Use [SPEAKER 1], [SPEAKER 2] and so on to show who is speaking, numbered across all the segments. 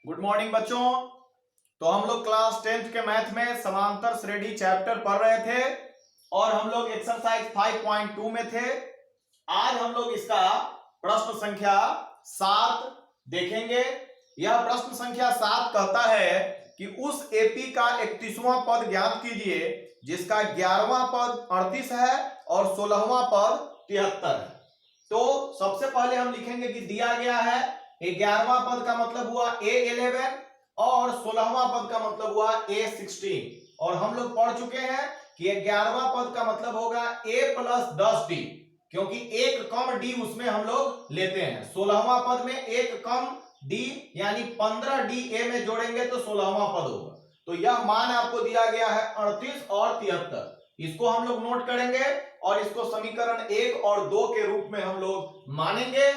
[SPEAKER 1] Good morning बच्चों। तो हम लोग क्लास 10th के मैथ में समांतर श्रेणी चैप्टर पढ़ रहे थे और हम लोग एक्सरसाइज 5.2 में थे। आज हम लोग इसका प्रश्न संख्या 7 देखेंगे। यह प्रश्न संख्या 7 कहता है कि उस एपी का 31वां पद ज्ञात कीजिए जिसका 11वां पद 38 है और 16वां पद 73 है। तो सबसे पहले हम लिखेंगे कि दिया गया है 11वां पद का मतलब हुआ A11 और 16वां पद का मतलब हुआ A16 और हम लोग पढ़ चुके हैं कि 11वां पद का मतलब होगा A प्लस 10D क्योंकि एक कम D उसमें हम लोग लेते हैं। 16वां पद में एक कम D यानी 15D A में जोड़ेंगे तो 16वां पद होगा। तो यह मान आपको दिया गया है 38 और 73। इसको हम लोग नोट करेंगे और इसको समीकरण 1 और 2 के रूप में हम लोग मानेंगे।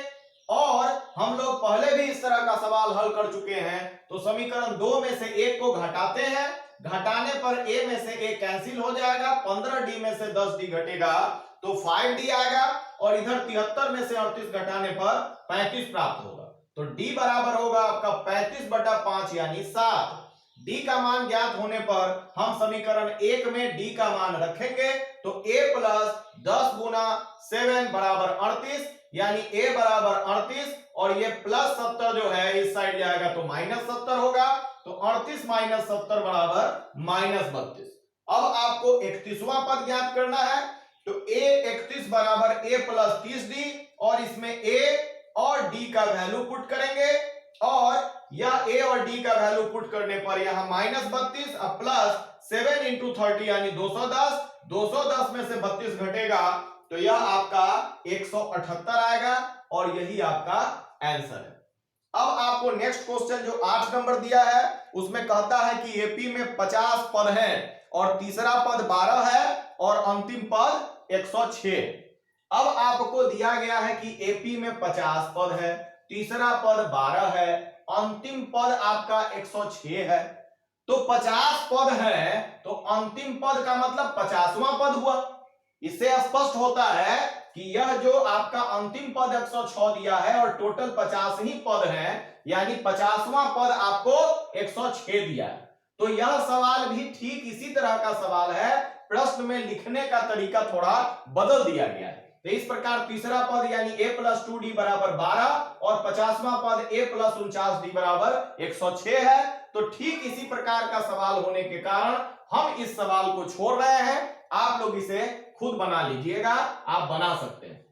[SPEAKER 1] और हम लोग पहले भी इस तरह का सवाल हल कर चुके हैं। तो समीकरण 2 में से 1 को घटाते हैं, घटाने पर a में से a कैंसिल हो जाएगा, 15d में से 10d घटेगा तो 5d आएगा और इधर 73 में से 38 घटाने पर 35 प्राप्त होगा। तो d बराबर होगा आपका 35/5 यानी 7। d का मान ज्ञात होने पर हम समीकरण 1 में d का मान रखेंगे तो a प्लस 10 गुना 7 बराबर 38 यानी a बराबर 38 और ये प्लस 70 जो है इस साइड जाएगा तो माइनस 70 होगा। तो 38 माइनस 70 बराबर माइनस 32। अब आपको 31वां पद ज्ञात करना है तो a 31 बराबर a प्लस 30d और इसमें a और d का वैल्यू पुट करेंगे और यह a और d का वैल्यू पुट करने पर यहां माइनस 32 और प्लस 7 इंटू 30 यानी 210, 210 में से 32 घटेगा तो यह आपका 178 आएगा और यही आपका आंसर है। अब आपको नेक्स्ट क्वेश्चन जो 8 नंबर दिया है उसमें कहता है कि एपी में 50 पद हैं और तीसरा पद 12 है और अंतिम पद 106। अब आपको दिया गया है कि एपी में 50 पद है, तीसरा पद 12 है, अंतिम पद आपका 106 है। तो 50 पद है तो अंतिम पद का मतलब 50वां पद हुआ। इससे स्पष्ट होता है कि यह जो आपका अंतिम पद 106 दिया है और टोटल 50 ही पद हैं यानी 50वां पद आपको 106 दिया है। तो यह सवाल भी ठीक इसी तरह का सवाल है, प्रश्न में लिखने का तरीका थोड़ा बदल दिया गया है। तो इस प्रकार तीसरा पद यानी a प्लस 2d बराबर 12 और 50वां पद a प्लस 49d बराबर 106 है। तो ठीक इसी प्रकार का सवाल होने के कारण हम इस सवाल को छोड़ रहे हैं। आप लोग इसे खुद बना लीजिएगा, आप बना सकते हैं।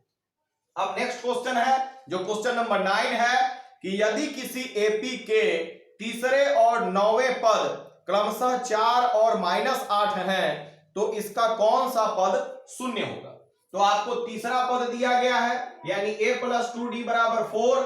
[SPEAKER 1] अब नेक्स्ट क्वेश्चन है जो क्वेश्चन नंबर 9 है कि यदि किसी एपी के तीसरे और 9वें पद क्रमशः 4 और -8 हैं तो इसका कौन सा पद शून्य होगा। तो आपको तीसरा पद दिया गया है यानी a प्लस 2d बराबर 4,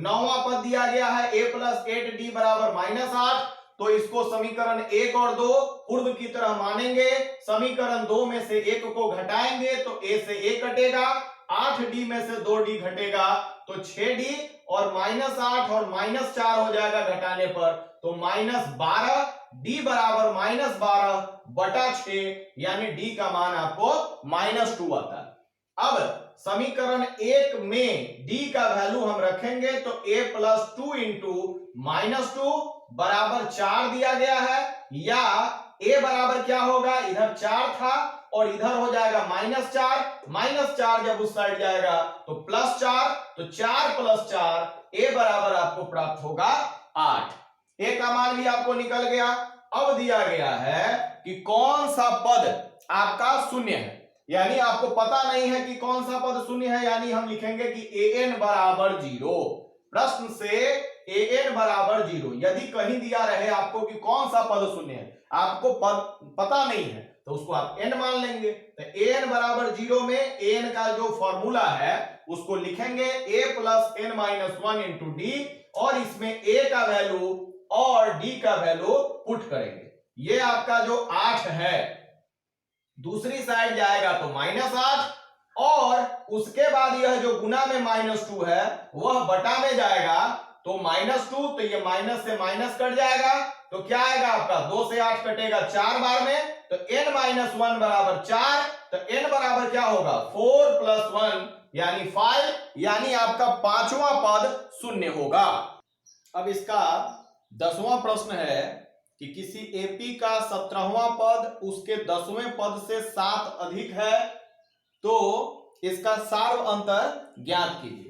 [SPEAKER 1] 9वां पद दिया गया है a प्लस 8d बराबर -8। तो इसको समीकरण 1 और 2 पूर्व की तरह मानेंगे। समीकरण 2 में से 1 को घटाएंगे तो a से a कटेगा, 8d में से 2d घटेगा तो 6d और -8 और -4 हो जाएगा घटाने पर तो -12, d बराबर -12/6 यानी d का मान आपको -2 आता है। अब समीकरण 1 में d का वैल्यू हम रखेंगे तो a प्लस 2 इंटू -2 बराबर 4 दिया गया है या a बराबर क्या होगा, इधर 4 था और इधर हो जाएगा -4, -4 जब उस साइड जाएगा तो +4, तो 4 + 4 a बराबर आपको प्राप्त होगा 8। a का मान भी आपको निकल गया। अब दिया गया है कि कौन सा पद आपका शून्य है, यानी आपको पता नहीं है कि कौन सा पद शून्य है, यानी हम लिखेंगे कि an बराबर 0। प्रश्न से an बराबर 0 यदि कहीं दिया रहे आपको कि कौन सा पद शून्य है, आपको पद पता नहीं है तो उसको आप n मान लेंगे। तो an बराबर 0 में an का जो फॉर्मूला है उसको लिखेंगे a plus n minus 1 into D और इसमें a का वैल्यू और d का वैल्यू पुट करेंगे। ये आपका जो 8 है दूसरी साइड जाएगा तो -8 और उसके बाद यह जो गुना में -2 है वह बटा में जाएगा तो -2, तो ये माइनस से माइनस कट जाएगा तो क्या आएगा आपका 2 से 8 कटेगा 4 बार में तो n-1 बराबर 4। तो n बराबर क्या होगा 4 + 1 यानी 5 यानी आपका 5वां पद शून्य होगा। अब इसका 10वां प्रश्न है कि किसी एपी का 17वां पद उसके 10वें पद से 7 अधिक है तो इसका सार्व अंतर ज्ञात कीजिए।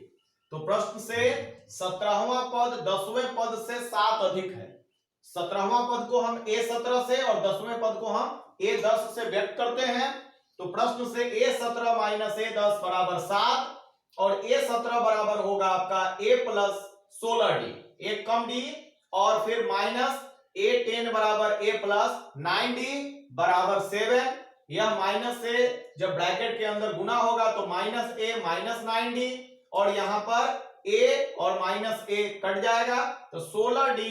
[SPEAKER 1] तो प्रश्न से 17वां पद 10वें पद से 7 अधिक है। 17वां पद को हम a17 से और 10वें पद को हम a10 से व्यक्त करते हैं। तो प्रश्न से a17 माइनस a10 बराबर 7 और a17 बराबर होगा आपका a प्लस 16d, एक कम d, और फिर माइनस a10 बराबर a प्लस 9d बराबर 7। यह माइनस से जब ब्रैकेट के अंदर गुना होगा तो माइनस a माइनस 9d, और यहां पर a और माइनस a कट जाएगा तो 16d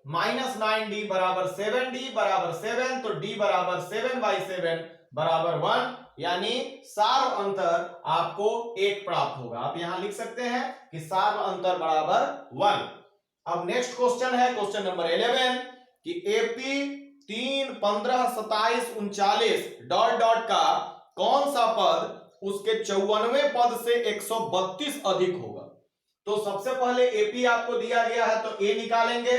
[SPEAKER 1] माइनस 9d बराबर 7d बराबर 7। तो d बराबर 7/7 बराबर 1, यानी सार्व अंतर आपको 1 प्राप्त होगा। आप यहां लिख सकते हैं कि सार्व अंतर बराबर 1। अब नेक्स्ट क्वेश्चन है क्वेश्चन नंबर 11 कि एपी 3, 15, 27, 39 डॉट डॉट का कौन सा पद उसके 54वें पद से 132 अधिक होगा। तो सबसे पहले एपी आपको दिया गया है तो ए निकालेंगे।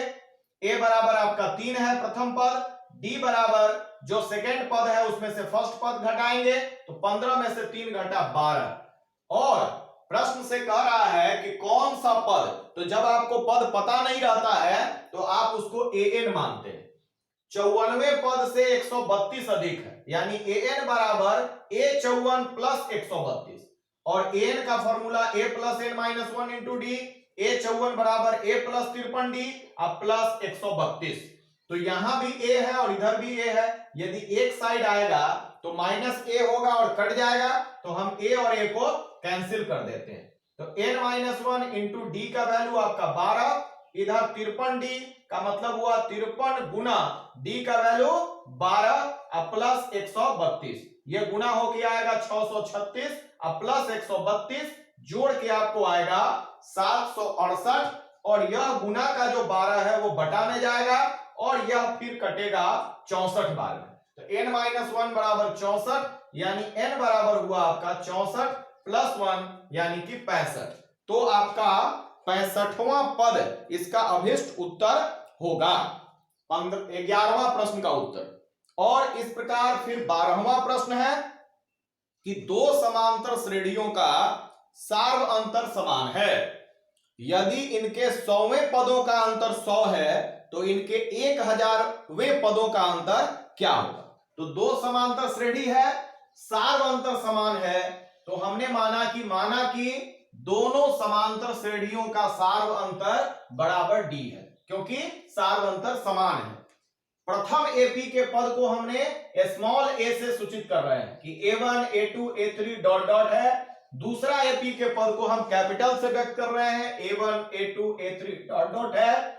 [SPEAKER 1] ए बराबर आपका 3 है प्रथम पद, डी बराबर जो सेकंड पद है उसमें से फर्स्ट पद घटाएंगे तो 15 में से 3 घटा 12। और प्रश्न से कह रहा है कि कौन सा पद, तो जब आपको पद पता नहीं रहता है तो आप उसको एन मानते हैं। 54वें पद से 132 अधिक है, यानी an बराबर a54 प्लस 132, और an का formula a plus n minus 1 into D, a54 बराबर a प्लस 53d अब प्लस 132। तो यहां भी a है और इधर भी a है। यदि एक साइड आएगा तो माइनस a होगा और कट जाएगा, तो हम a और a को कैंसिल कर देते हैं। तो n माइनस 1 इंटू डी का वैल्यू आपका 12, इधर 53d का मतलब हुआ 53 गुना d का वैल्यू 12 अब प्लस 132। ये गुना होके आएगा 636 अब प्लस 132 जोड़ के आपको आएगा 768, और यह गुना का जो 12 है वो बटा में जाएगा और यह फिर कटेगा 64 बार में। तो n माइनस 1 बराबर 64, यानी n बराबर हुआ आपका 64 प्लस 1 यानी कि 65। तो आपका 65वां पद इसका अभिष्ट उत्तर होगा। 11वां प्रश्न का उत्तर। और इस प्रकार फिर 12वां प्रश्न है कि दो समांतर श्रेणियों का सार्व अंतर समान है। यदि इनके 100वें पदों का अंतर 100 है तो इनके 1000वें पदों का अंतर क्या होगा। तो दो समांतर श्रेणी है, सार्व अंतर समान है, तो हमने माना कि दोनों समांतर श्रेणियों का सार्व अंतर बराबर d है, क्योंकि सार्व अंतर समान है। प्रथम एपी के पद को हमने स्मॉल a से सूचित कर रहे हैं कि a1, a2, a3 dot dot है। दूसरा एपी के पद को हम कैपिटल से व्यक्त कर रहे हैं, a1, a2, a3 dot dot है।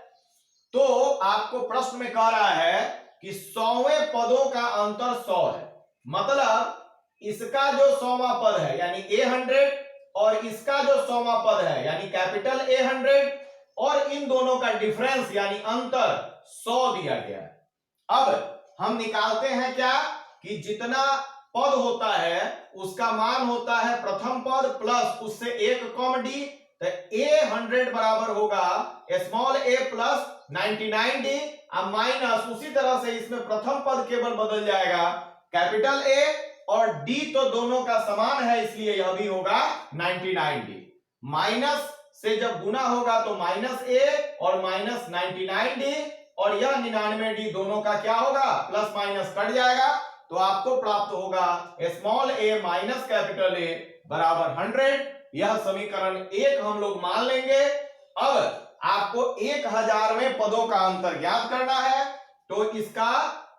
[SPEAKER 1] तो आपको प्रश्न में कह रहा है कि 100वें पदों का अंतर 100 है, मतलब इसका जो 100वां पद है यानी a100 और इसका जो 100वां पद है यानी कैपिटल A100, और इन दोनों का डिफरेंस यानी अंतर 100 दिया गया है। अब हम निकालते हैं क्या कि जितना पद होता है उसका मान होता है प्रथम पद प्लस उससे एक कम डी। तो A100 बराबर होगा स्मॉल a प्लस 99d, अब माइनस उसी तरह से इसमें प्रथम पद केवल बदल जाएगा कैपिटल A, और d तो दोनों का समान है इसलिए यह भी होगा 99d। माइनस से जब गुना होगा तो माइनस a और माइनस 99d, और यह 99d दोनों का क्या होगा प्लस माइनस कट जाएगा, तो आपको प्राप्त होगा small a minus capital A बराबर 100। यह समीकरण 1 हम लोग मान लेंगे। अब आपको 1000वें पदों का अंतर ज्ञात करना है, तो इसका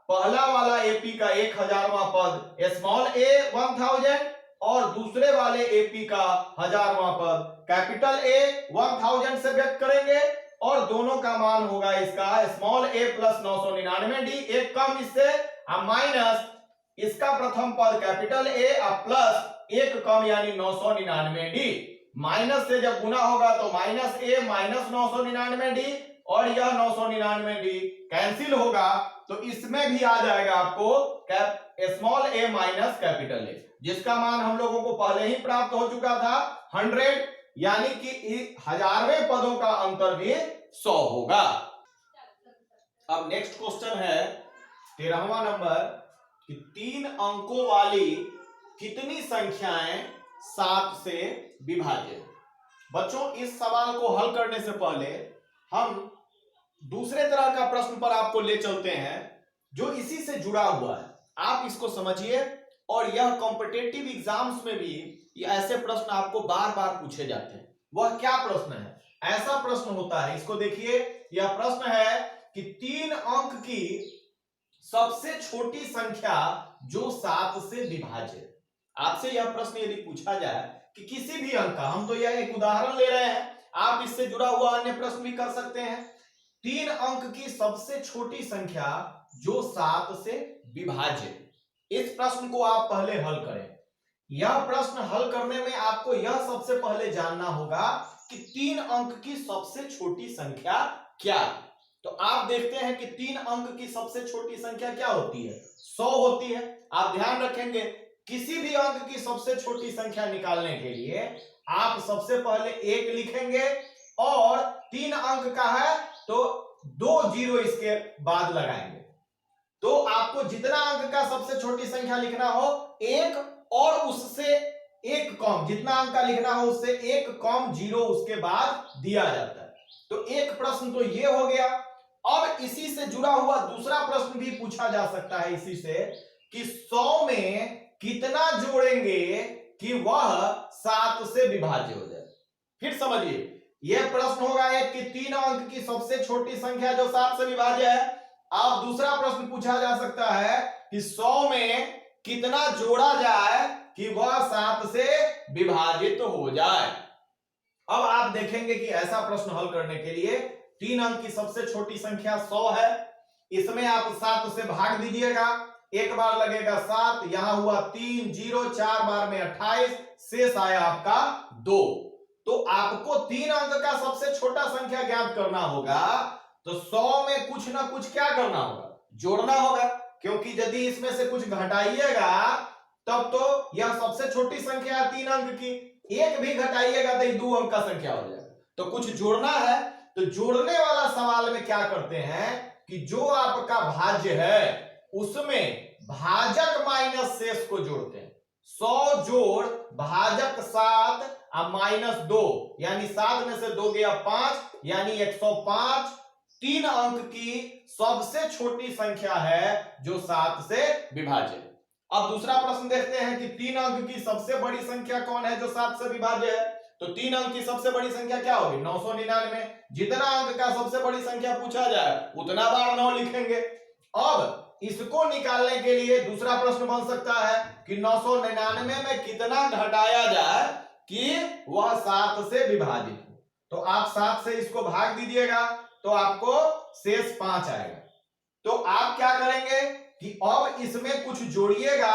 [SPEAKER 1] पहला वाला एपी का 1000वां पद स्मॉल a 1000 और दूसरे वाले एपी का 1000वां पद कैपिटल A 1000 से व्यक्त करेंगे, और दोनों का मान होगा इसका स्मॉल a प्लस 999d, एक कम इससे, अब माइनस इसका प्रथम पद कैपिटल A अब प्लस एक कम यानी 999d। माइनस से जब गुना होगा तो माइनस a माइनस 999d, और यह 999d कैंसिल होगा, तो इसमें भी आ जाएगा आपको small a minus capital A, जिसका मान हम लोगों को पहले ही प्राप्त हो चुका था 100, यानी कि 1000वें पदों का अंतर भी 100 होगा। अब नेक्स्ट क्वेश्चन है 13वां नंबर कि 3 अंकों वाली कितनी संख्याएं 7 से विभाज्य। बच्चों इस सवाल को हल करने से पहले हम दूसरे तरह का प्रश्न पर आपको ले चलते हैं जो इसी से जुड़ा हुआ है। आप इसको समझिए और यह कॉम्पिटिटिव एग्जाम्स में भी ऐसे प्रश्न आपको बार बार पूछे जाते हैं। वह क्या प्रश्न है? ऐसा प्रश्न होता है, इसको देखिए, यह प्रश्न है कि 3 अंक की सबसे छोटी संख्या जो 7 से विभाज्य है। आपसे यह प्रश्न यदि पूछा जाए कि किसी भी अंक का, हम तो यह एक उदाहरण ले रहे हैं, आप इससे जुड़ा हुआ अन्य प्रश्न भी कर सकते हैं। 3 अंक की सबसे छोटी संख्या जो 7 से विभाज्य, इस प्रश्न को आप पहले हल करें। यह प्रश्न हल करने में आपको यह सबसे पहले जानना होगा कि 3 अंक की सबसे छोटी संख्या क्या है। तो आप देखते हैं कि 3 अंक की सबसे छोटी संख्या क्या होती है? 100 होती है। आप ध्यान रखेंगे किसी भी अंक की सबसे छोटी संख्या निकालने के लिए आप सबसे पहले 1 लिखेंगे और 3 अंक का है तो 2 जीरो इसके बाद लगाएंगे। तो आपको जितना अंक का सबसे छोटी संख्या लिखना हो 1 और उससे 1 कॉम, जितना अंक का लिखना हो उससे 1 कॉम 0 उसके बाद दिया जाता है। तो एक प्रश्न तो ये हो गया। अब इसी से जुड़ा हुआ दूसरा प्रश्न भी पूछा जा सकता है इसी से कि 100 में कितना जोड़ेंगे कि वह 7 से विभाज्य हो जाए। फिर समझिए, यह प्रश्न होगा एक कि 3 अंक की सबसे छोटी संख्या जो 7 से विभाज्य है। अब दूसरा प्रश्न पूछा जा सकता है कि 100 में कितना जोड़ा जाए कि वह 7 से विभाजित हो जाए। अब आप देखेंगे कि ऐसा प्रश्न हल करने के लिए 3 अंक की सबसे छोटी संख्या 100 है, इसमें आप 7 से भाग दीजिएगा, एक बार लगेगा 7, यहां हुआ 3 0, 4 बार में 28, शेष आया आपका 2। तो आपको 3 अंक का सबसे छोटा संख्या ज्ञात करना होगा तो 100 में कुछ ना कुछ क्या करना होगा? जोड़ना होगा, क्योंकि यदि इसमें से कुछ घटाइएगा तब तो यह सबसे छोटी संख्या है 3 अंक की, एक भी घटाइएगा तो 2 अंक का संख्या हो जाएगा। तो कुछ जोड़ना है, तो जोड़ने वाला सवाल में क्या करते हैं कि जो आपका भाज्य है उसमें भाजक माइनस शेष को जोड़ते हैं। 100 जोड़ भाजक 7 और माइनस 2, यानी 7 में से 2 गया 5, यानी 105 3 अंक की सबसे छोटी संख्या है जो 7 से विभाज्य है। अब दूसरा प्रश्न देखते हैं कि 3 अंक की सबसे बड़ी संख्या कौन है जो 7 से विभाज्य है। तो 3 अंक की सबसे बड़ी संख्या क्या होगी? 999। जितना अंक का सबसे बड़ी संख्या पूछा जाए उतना बार 9 लिखेंगे। अब इसको निकालने के लिए दूसरा प्रश्न बन सकता है कि 999 में कितना घटाया जाए कि वह 7 से विभाजित हो। तो आप 7 से इसको भाग दीजिएगा तो आपको शेष 5 आएगा। तो आप क्या करेंगे कि अब इसमें कुछ जोड़िएगा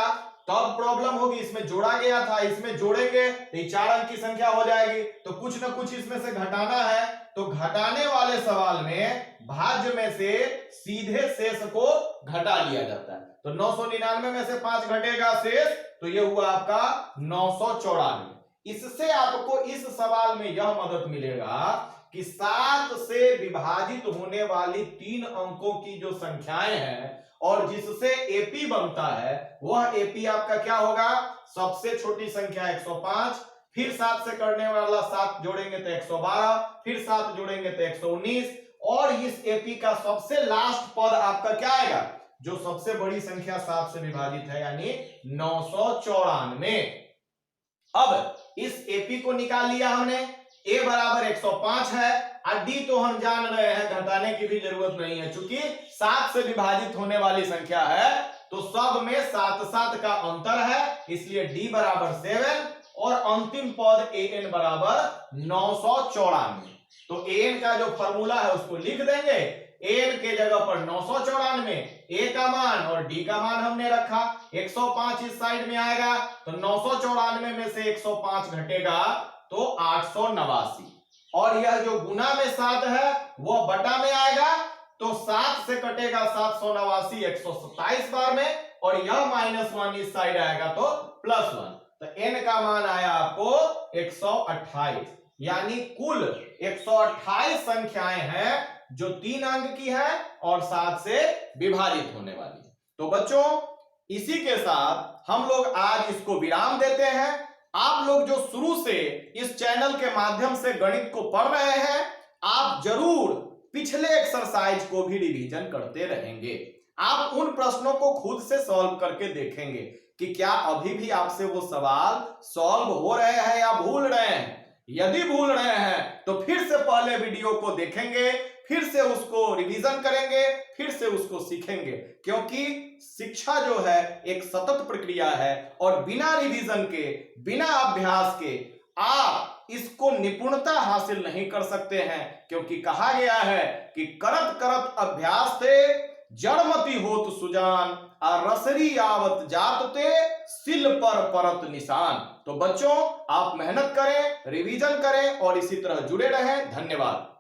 [SPEAKER 1] तब प्रॉब्लम होगी। इसमें जोड़ा गया था, इसमें जोड़ेंगे तो 4 अंक की संख्या हो जाएगी। तो कुछ ना कुछ इसमें से घटाना है, तो घटाने वाले सवाल में भाज्य में से सीधे शेष को घटा लिया जाता है। तो 999 में से 5 घटेगा शेष, तो ये हुआ आपका 994। इससे आपको इस सवाल में यह मदद मिलेगा कि 7 से विभाजित होने वाली 3 अंकों की जो संख्याएं हैं और जिससे एपी बनता है वह एपी आपका क्या होगा? सबसे छोटी संख्या 105, फिर 7 से करने वाला 7 जोड़ेंगे तो 112, फिर 7 जोड़ेंगे तो 119, और इस एपी का सबसे लास्ट पद आपका क्या आएगा? जो सबसे बड़ी संख्या 7 से विभाजित है, यानी 994। अब इस एपी को निकाल लिया हमने, ए बराबर 105 है और डी तो हम जान रहे हैं, घटाने की भी जरूरत नहीं है, चूंकि 7 से विभाजित होने वाली संख्या है तो सब में 7 का अंतर है, इसलिए डी बराबर 7 और अंतिम पद an बराबर 994। तो an का जो फॉर्मूला है उसको लिख देंगे, an के जगह पर 994, a का मान और d का मान हमने रखा, 105 इस साइड में आएगा तो 994 में से 105 घटेगा तो 889, और यह जो गुना में 7 है वो बटा में आएगा तो 7 से कटेगा 789 127 बार में, और यह -1 इस साइड आएगा तो +1, तो n का मान आया आपको 128, यानी कुल 128 संख्याएं हैं जो 3 अंक की है और 7 से विभाजित होने वाली है। तो बच्चों इसी के साथ हम लोग आज इसको विराम देते हैं। आप लोग जो शुरू से इस चैनल के माध्यम से गणित को पढ़ रहे हैं, आप जरूर पिछले एक्सरसाइज को भी रिवीजन करते रहेंगे। आप उन प्रश्नों को खुद से सॉल्व करके देखेंगे कि क्या अभी भी आपसे वो सवाल सॉल्व हो रहे हैं या भूल रहे हैं। यदि भूल रहे हैं तो फिर से पहले वीडियो को देखेंगे, फिर से उसको रिवीजन करेंगे, फिर से उसको सीखेंगे, क्योंकि शिक्षा जो है एक सतत प्रक्रिया है और बिना रिवीजन के, बिना अभ्यास के आप इसको निपुणता हासिल नहीं कर सकते हैं। क्योंकि कहा गया है कि करत करत अभ्यास थे जड़मति होत सुजान, और रसरी आवत जात ते सिल पर परत निशान। तो बच्चों आप मेहनत करें, रिवीजन करें और इसी तरह जुड़े रहें। धन्यवाद।